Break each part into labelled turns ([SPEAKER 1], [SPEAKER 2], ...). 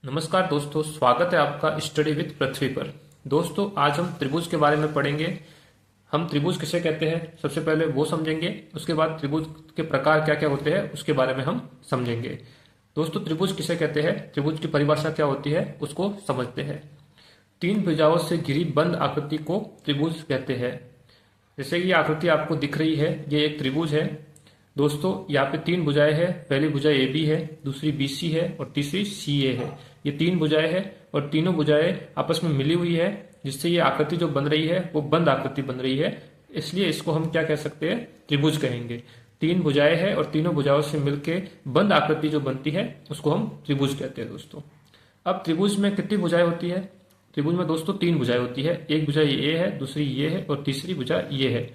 [SPEAKER 1] नमस्कार दोस्तों, स्वागत है आपका स्टडी विद पृथ्वी पर। दोस्तों, आज हम त्रिभुज के बारे में पढ़ेंगे। हम त्रिभुज किसे कहते हैं सबसे पहले वो समझेंगे, उसके बाद त्रिभुज के प्रकार क्या क्या होते हैं उसके बारे में हम समझेंगे। दोस्तों, त्रिभुज किसे कहते हैं, त्रिभुज की परिभाषा क्या होती है उसको समझते हैं। तीन भुजाओं से घिरी बंद आकृति को त्रिभुज कहते हैं। जैसे ये आकृति आपको दिख रही है, ये एक त्रिभुज है। दोस्तों, यहाँ पे तीन भुजाएं हैं। पहली भुजा ए बी है, दूसरी बी सी है और तीसरी सी ए है। ये तीन भुजाएं हैं और तीनों भुजाएं आपस में मिली हुई है, जिससे ये आकृति जो बन रही है वो बंद आकृति बन रही है। इसलिए इसको हम क्या कह सकते हैं, त्रिभुज कहेंगे। तीन भुजाएं हैं और तीनों भुजाओं से मिलके बंद आकृति जो बनती है उसको हम त्रिभुज कहते हैं। दोस्तों, अब त्रिभुज में कितनी भुजाएं होती है? त्रिभुज में दोस्तों तीन भुजाएं होती है। एक भुजा ये है, दूसरी ये है और तीसरी भुजा ये है।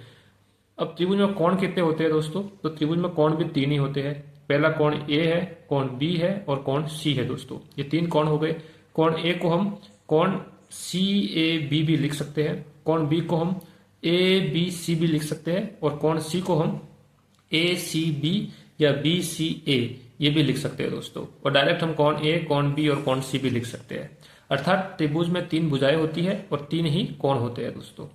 [SPEAKER 1] अब त्रिभुज में कोण कितने होते हैं दोस्तों? तो त्रिभुज में कोण भी तीन ही होते हैं। पहला कोण ए है, कोण बी है और कोण सी है। दोस्तों, ये तीन कोण हो गए। कोण ए को हम कोण सी ए बी भी लिख सकते हैं, कोण बी को हम ए बी सी भी लिख सकते हैं और कोण सी को हम ए सी बी या बी सी ए ये भी लिख सकते हैं। दोस्तों, और डायरेक्ट हम कोण ए, कोण बी और कोण सी भी लिख सकते हैं। अर्थात त्रिभुज में तीन भुजाएं होती है और तीन ही कोण होते हैं। दोस्तों,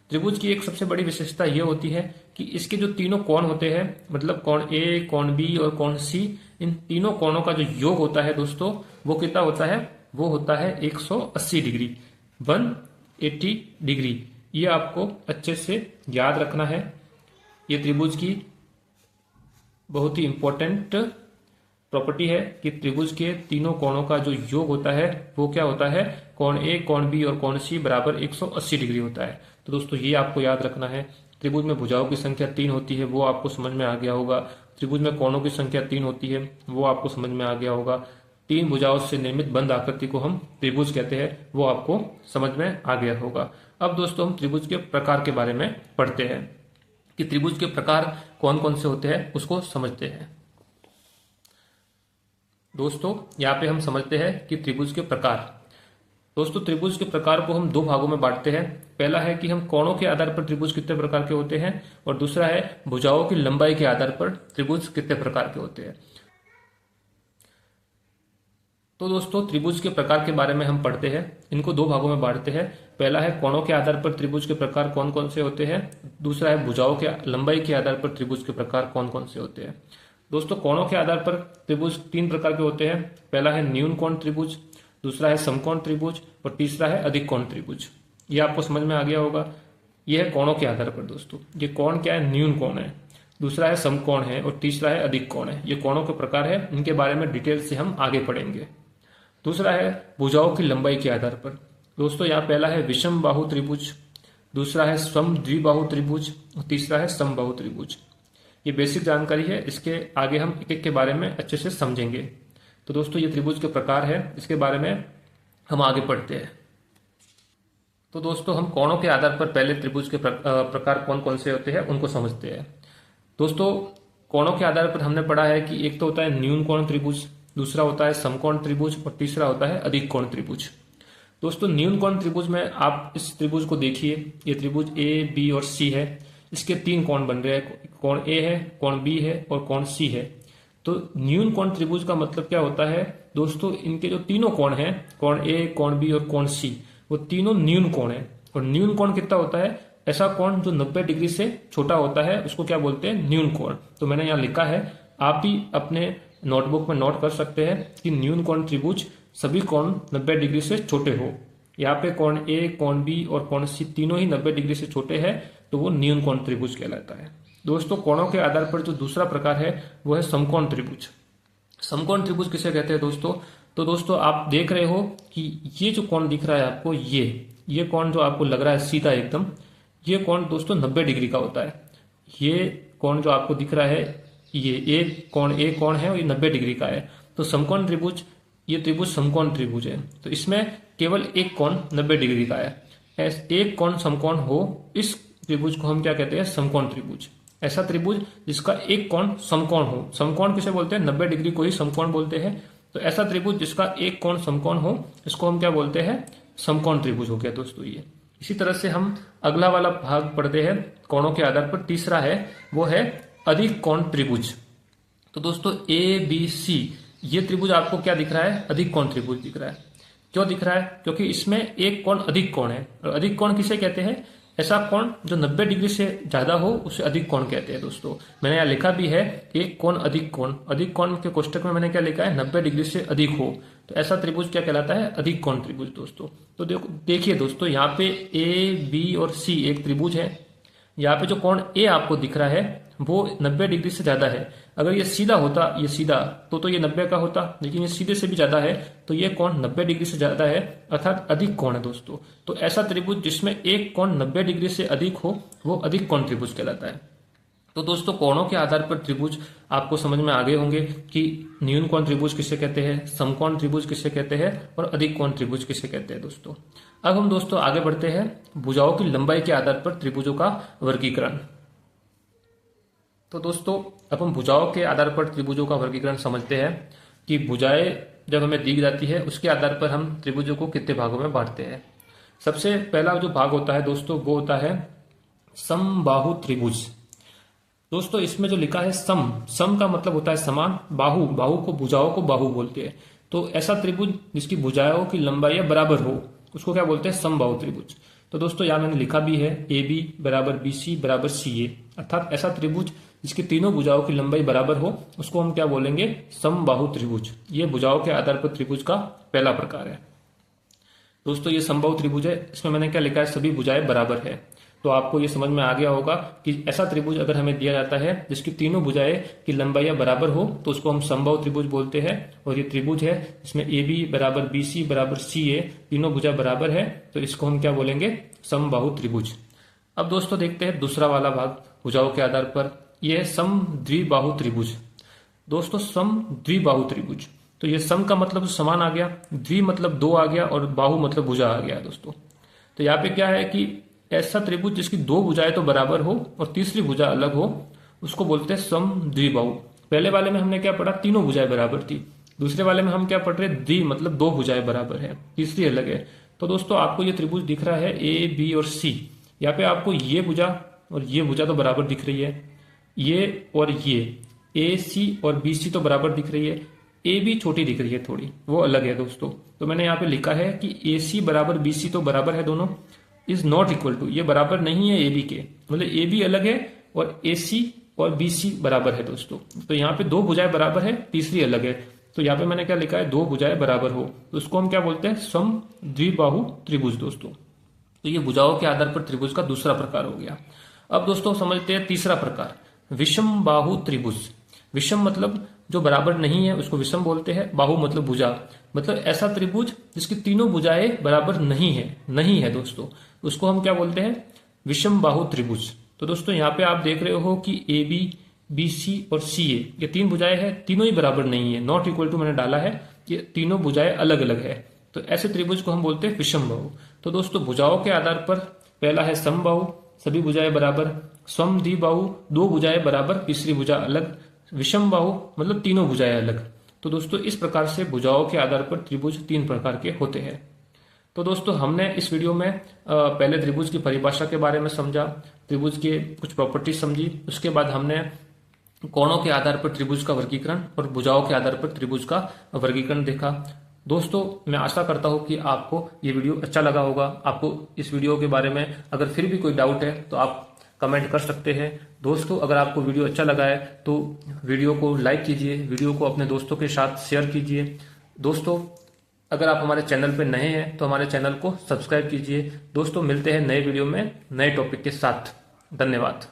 [SPEAKER 1] त्रिभुज की एक सबसे बड़ी विशेषता यह होती है कि इसके जो तीनों कोण होते हैं, मतलब कोण ए, कोण बी और कोण सी, इन तीनों कोणों का जो योग होता है दोस्तों, वो कितना होता है? वो होता है 180 डिग्री, 180 डिग्री। ये आपको अच्छे से याद रखना है। ये त्रिभुज की बहुत ही इंपॉर्टेंट प्रॉपर्टी है कि त्रिभुज के तीनों कोणों का जो योग होता है वो क्या होता है? कोण ए, कोण बी और कोण सी बराबर 180 डिग्री होता है। तो दोस्तों, ये आपको याद रखना है। त्रिभुज में भुजाओं की संख्या तीन होती है, वो आपको समझ में आ गया होगा। त्रिभुज में कोणों की संख्या तीन होती है, वो आपको समझ में आ गया होगा। तीन भुजाओं से निर्मित बंद आकृति को हम त्रिभुज कहते हैं, वो आपको समझ में आ गया होगा। अब दोस्तों, हम त्रिभुज के प्रकार के बारे में पढ़ते हैं कि त्रिभुज के प्रकार कौन कौन से होते हैं, उसको समझते हैं। दोस्तों, यहाँ पे हम समझते हैं कि त्रिभुज के प्रकार। दोस्तों, त्रिभुज के प्रकार को हम दो भागों में बांटते हैं। पहला है कि हम कोणों के आधार पर त्रिभुज कितने प्रकार के होते हैं, और दूसरा है भुजाओं की लंबाई के आधार पर त्रिभुज कितने प्रकार के होते हैं। तो दोस्तों, त्रिभुज के प्रकार के बारे में हम पढ़ते हैं। इनको दो भागों में बांटते हैं। पहला है कोणों के आधार पर त्रिभुज के प्रकार कौन कौन से होते हैं। दूसरा है भुजाओं के लंबाई के आधार पर त्रिभुज के प्रकार कौन कौन से होते हैं। दोस्तों, कोणों के आधार पर त्रिभुज तीन प्रकार के होते हैं। पहला है न्यून कोण त्रिभुज, दूसरा है समकोण त्रिभुज और तीसरा है अधिक कोण त्रिभुज। ये आपको समझ में आ गया होगा। यह है कोणों के आधार पर। दोस्तों, ये कोण क्या है? न्यून कोण है, दूसरा है समकोण है और तीसरा है अधिक कोण है। ये कोणों के प्रकार है, इनके बारे में डिटेल से हम आगे पढ़ेंगे। दूसरा है भुजाओं की लंबाई के आधार पर। दोस्तों, यहाँ पहला है विषम बाहु त्रिभुज, दूसरा है सम द्विबाहु त्रिभुज और तीसरा है समबाहु त्रिभुज। ये बेसिक जानकारी है, इसके आगे हम एक एक के बारे में अच्छे से समझेंगे। तो दोस्तों, ये त्रिभुज के प्रकार है, इसके बारे में हम आगे पढ़ते हैं। तो दोस्तों, हम कोणों के आधार पर पहले त्रिभुज के प्रकार कौन कौन से होते हैं उनको समझते हैं। दोस्तों, कोणों के आधार पर हमने पढ़ा है कि एक तो होता है न्यून कोण त्रिभुज, दूसरा होता है समकोण त्रिभुज और तीसरा होता है अधिक कोण त्रिभुज। दोस्तों, न्यून कोण त्रिभुज में आप इस त्रिभुज को देखिए। ये त्रिभुज ए, बी और सी है। इसके तीन कोण बन रहे हैं, कोण ए है, कोण बी है और कोण सी है। तो न्यून कोण त्रिभुज का मतलब क्या होता है दोस्तों? इनके जो तीनों कोण हैं, कोण ए, कोण बी और कोण सी, वो तीनों न्यून कोण है। और न्यून कोण कितना होता है? ऐसा कोण जो 90 डिग्री से छोटा होता है उसको क्या बोलते हैं? न्यून कोण। तो मैंने यहाँ लिखा है, आप भी अपने नोटबुक में नोट कर सकते हैं कि न्यून कोण त्रिभुज सभी कोण 90 डिग्री से छोटे हो। यहाँ पे कोण ए, कोण बी और कोण सी तीनों ही 90 डिग्री से छोटे हैं, तो वो न्यून कोण त्रिभुज कहलाता है। दोस्तों, कोणों के आधार पर जो दूसरा प्रकार है वो है समकोण त्रिभुज। समकोण त्रिभुज किसे कहते हैं दोस्तों? तो दोस्तों, आप देख रहे हो कि ये जो कोण दिख रहा है आपको, ये कोण जो आपको लग रहा है सीधा एकदम, ये कोण दोस्तों 90 डिग्री का होता है। ये कोण जो आपको दिख रहा है, ये एक कोण ए कोण है और ये 90 डिग्री का है। तो समकोण त्रिभुज, ये त्रिभुज समकोण त्रिभुज है। तो इसमें केवल एक कोण 90 डिग्री का है। एक कोण समकोण हो, इस त्रिभुज को हम क्या कहते हैं? समकोण त्रिभुज। ऐसा त्रिभुज जिसका एक कोण समकोण हो। समकोण किसे बोलते हैं? 90 डिग्री को ही समकोण बोलते हैं। तो ऐसा त्रिभुज जिसका एक कोण समकोण हो, इसको हम क्या बोलते हैं? समकोण त्रिभुज हो गया दोस्तों ये। इसी तरह से हम अगला वाला भाग पढ़ते हैं कोणों के आधार पर। तीसरा है वो है अधिक कोण त्रिभुज। तो दोस्तों, ए बी सी ये त्रिभुज आपको क्या दिख रहा है, अधिक कोण त्रिभुज दिख रहा है। क्यों दिख रहा है, क्योंकि इसमें एक कोण अधिक कोण है। और अधिक कोण किसे कहते हैं, ऐसा कोण जो 90 डिग्री से ज्यादा हो उसे अधिक कोण कहते हैं दोस्तों। मैंने यहाँ लिखा भी है एक कोण अधिक कोण, अधिक कोण के कोष्टक में मैंने क्या लिखा है, 90 डिग्री से अधिक हो, तो ऐसा त्रिभुज क्या कहलाता है, अधिक कोण त्रिभुज दोस्तों। तो देखिए दोस्तों, यहाँ पे ए बी और सी एक त्रिभुज है। यहाँ पे जो कोण ए आपको दिख रहा है वो 90 डिग्री से ज्यादा है। अगर ये सीधा होता, ये सीधा, तो ये 90 का होता, लेकिन ये सीधे से भी ज्यादा है, तो ये कोण 90 डिग्री से ज्यादा है, अर्थात अधिक कोण है दोस्तों। तो ऐसा त्रिभुज जिसमें एक कोण 90 डिग्री से अधिक हो वो अधिक कोण त्रिभुज कहलाता है। तो दोस्तों, कोणों के आधार पर त्रिभुज आपको समझ में आ गए होंगे कि न्यून कोण त्रिभुज किसे कहते हैं, समकोण त्रिभुज किसे कहते हैं और अधिक कोण त्रिभुज किसे कहते हैं दोस्तों। अब हम दोस्तों आगे बढ़ते हैं भुजाओं की लंबाई के आधार पर त्रिभुजों का वर्गीकरण। तो दोस्तों, अब हम भुजाओं के आधार पर त्रिभुजों का वर्गीकरण समझते हैं कि भुजाएं जब हमें दी जाती है उसके आधार पर हम त्रिभुजों को कितने भागों में बांटते हैं। सबसे पहला जो भाग होता है दोस्तों वो होता है समबाहु त्रिभुज। दोस्तों, इसमें जो लिखा है सम का मतलब होता है समान, बाहु को भुजाओं को बाहु बोलते हैं। तो ऐसा त्रिभुज जिसकी भुजाओं की लंबाई बराबर हो उसको क्या बोलते हैं, समबाहु त्रिभुज। तो दोस्तों, यहाँ मैंने लिखा भी है ए बी बराबर बी सी बराबर सी ए, अर्थात ऐसा त्रिभुज जिसकी तीनों भुजाओं की लंबाई बराबर हो उसको हम क्या बोलेंगे, समबाहु त्रिभुज। ये भुजाओं के आधार पर त्रिभुज का पहला प्रकार है। दोस्तों, ये समबाहु त्रिभुज है, इसमें मैंने क्या लिखा है, सभी भुजाएं बराबर है। तो आपको ये समझ में आ गया होगा कि ऐसा त्रिभुज अगर हमें दिया जाता है जिसकी तीनों भुजाएं की लंबाइयां बराबर हो तो उसको हम समबाहु त्रिभुज बोलते हैं। और ये त्रिभुज है जिसमें ए बी बराबर बी सी बराबर सी ए, तीनों भुजा बराबर है, तो इसको हम क्या बोलेंगे, समबाहु त्रिभुज। अब दोस्तों देखते हैं दूसरा वाला भाग भुजाओं के आधार पर, यह है समद्विबाहु त्रिभुज। दोस्तों, समद्विबाहु त्रिभुज, तो ये सम का मतलब समान आ गया, द्वि मतलब दो आ गया और बाहु मतलब भुजा आ गया दोस्तों। तो यहाँ पे क्या है कि ऐसा त्रिभुज जिसकी दो भुजाएं तो बराबर हो और तीसरी भुजा अलग हो उसको बोलते हैं समद्विबाहु। पहले वाले में हमने क्या पढ़ा, तीनों भुजाएं बराबर थी। दूसरे वाले में हम क्या पढ़ रहे, द्वि मतलब दो भुजाएं बराबर है, तीसरी अलग है। तो दोस्तों, आपको ये त्रिभुज दिख रहा है ए बी और सी। यहाँ पे आपको ये भुजा और ये भुजा तो बराबर दिख रही है, ये और ये ए सी और बी सी तो बराबर दिख रही है, ए बी छोटी दिख रही है थोड़ी, वो अलग है दोस्तों। तो मैंने यहाँ पे लिखा है कि ए सी बराबर बी सी तो बराबर है दोनों, इज नॉट इक्वल टू, ये बराबर नहीं है ए बी के, मतलब ए बी अलग है और ए सी और बी सी बराबर है दोस्तों। तो यहाँ पे दो भुजाएं बराबर है, तीसरी अलग है। तो यहाँ पे मैंने क्या लिखा है, दो भुजाएं बराबर हो, तो उसको हम क्या बोलते हैं, समद्विबाहु त्रिभुज दोस्तों। तो ये भुजाओं के आधार पर त्रिभुज का दूसरा प्रकार हो गया। अब दोस्तों समझते हैं तीसरा प्रकार, विषम बाहु त्रिभुज। विषम मतलब जो बराबर नहीं है उसको विषम बोलते हैं, बाहु मतलब भुजा, मतलब ऐसा त्रिभुज जिसकी तीनों भुजाएं बराबर नहीं है दोस्तों, उसको हम क्या बोलते हैं, विषम बाहु त्रिभुज। तो दोस्तों, यहाँ पे आप देख रहे हो कि ए बी बी सी और सी ए, ये तीन भुजाएं हैं, तीनों ही बराबर नहीं है, नॉट इक्वल टू मैंने डाला है, ये तीनों भुजाएं अलग अलग है। तो ऐसे त्रिभुज को हम बोलते हैं विषम बाहु। तो दोस्तों, भुजाओं के आधार पर पहला है समबाहु, सभी भुजाएं बराबर, समद्विबाहु, दो भुजाएं बराबर, तीसरी भुजा अलग, विषम बाहु मतलब तीनों भुजाएं अलग। तो दोस्तों, इस प्रकार से भुजाओं के आधार पर त्रिभुज तीन प्रकार के होते हैं। तो दोस्तों, हमने इस वीडियो में पहले त्रिभुज की परिभाषा के बारे में समझा, त्रिभुज के कुछ प्रॉपर्टी समझी, उसके बाद हमने कोणों के आधार पर त्रिभुज का वर्गीकरण और भुजाओं के आधार पर त्रिभुज का वर्गीकरण देखा। दोस्तों, मैं आशा करता हूं कि आपको ये वीडियो अच्छा लगा होगा। आपको इस वीडियो के बारे में अगर फिर भी कोई डाउट है तो आप कमेंट कर सकते हैं। दोस्तों, अगर आपको वीडियो अच्छा लगा है तो वीडियो को लाइक कीजिए, वीडियो को अपने दोस्तों के साथ शेयर कीजिए। दोस्तों, अगर आप हमारे चैनल पर नए हैं तो हमारे चैनल को सब्सक्राइब कीजिए। दोस्तों, मिलते हैं नए वीडियो में नए टॉपिक के साथ। धन्यवाद।